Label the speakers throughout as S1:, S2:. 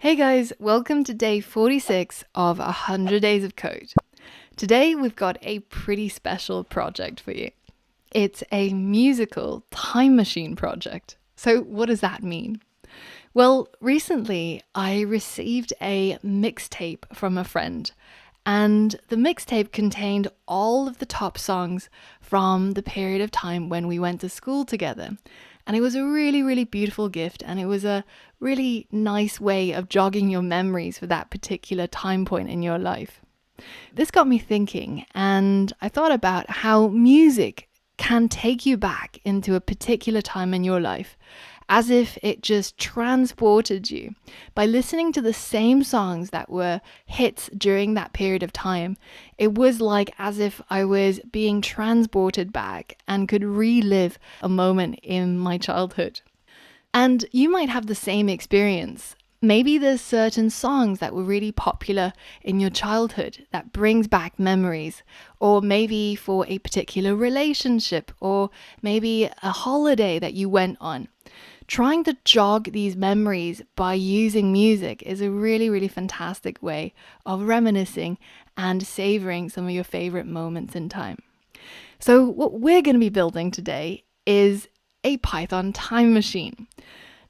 S1: Hey guys, welcome to day 46 of 100 Days of Code. Today we've got a pretty special project for you. It's a musical time machine project. So what does that mean? Well, recently I received a mixtape from a friend, and the mixtape contained all of the top songs from the period of time when we went to school together. And it was a really, really beautiful gift, and it was a really nice way of jogging your memories for that particular time point in your life. This got me thinking, and I thought about how music can take you back into a particular time in your life, as if it just transported you. By listening to the same songs that were hits during that period of time, it was like as if I was being transported back and could relive a moment in my childhood. And you might have the same experience. Maybe there's certain songs that were really popular in your childhood that brings back memories, or maybe for a particular relationship, or maybe a holiday that you went on. Trying to jog these memories by using music is a really, really fantastic way of reminiscing and savoring some of your favorite moments in time. So what we're going to be building today is a Python time machine.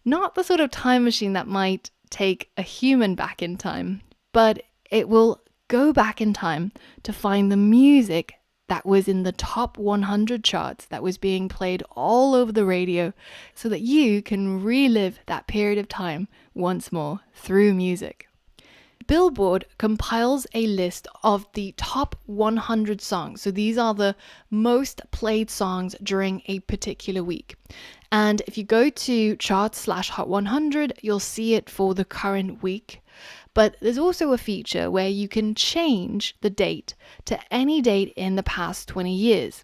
S1: Not the sort of time machine that might take a human back in time, but it will go back in time to find the music that was in the top 100 charts that was being played all over the radio so that you can relive that period of time once more through music. Billboard compiles a list of the top 100 songs. So these are the most played songs during a particular week. And if you go to charts/hot 100, you'll see it for the current week. But there's also a feature where you can change the date to any date in the past 20 years.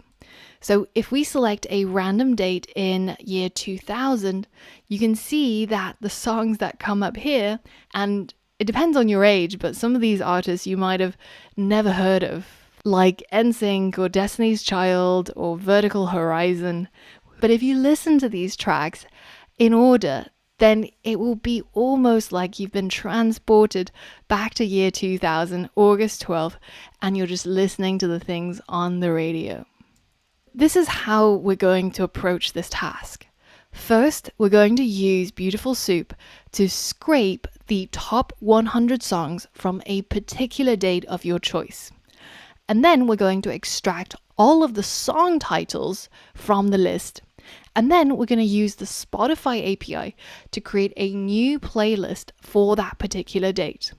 S1: So if we select a random date in year 2000, you can see that the songs that come up here, and it depends on your age, but some of these artists you might have never heard of, like NSYNC or Destiny's Child or Vertical Horizon. But if you listen to these tracks in order, then it will be almost like you've been transported back to year 2000, August 12th, and you're just listening to the things on the radio. This is how we're going to approach this task. First, we're going to use Beautiful Soup to scrape the top 100 songs from a particular date of your choice. And then we're going to extract all of the song titles from the list. And then we're going to use the Spotify API to create a new playlist for that particular date.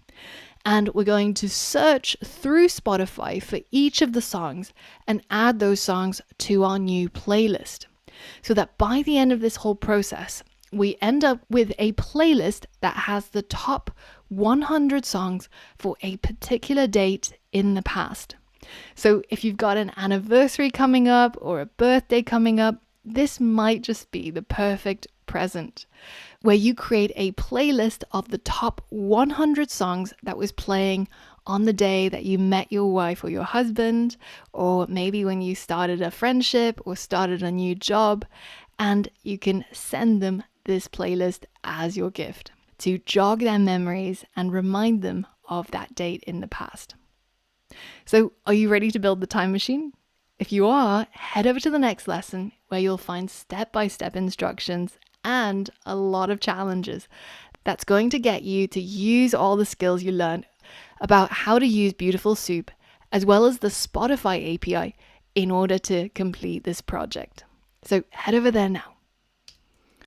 S1: And we're going to search through Spotify for each of the songs and add those songs to our new playlist. So that by the end of this whole process, we end up with a playlist that has the top 100 songs for a particular date in the past. So if you've got an anniversary coming up or a birthday coming up, this might just be the perfect present, where you create a playlist of the top 100 songs that was playing on the day that you met your wife or your husband, or maybe when you started a friendship or started a new job, and you can send them this playlist as your gift to jog their memories and remind them of that date in the past. So, are you ready to build the time machine? If you are, head over to the next lesson where you'll find step-by-step instructions and a lot of challenges that's going to get you to use all the skills you learned about how to use Beautiful Soup as well as the Spotify API in order to complete this project. So head over there now.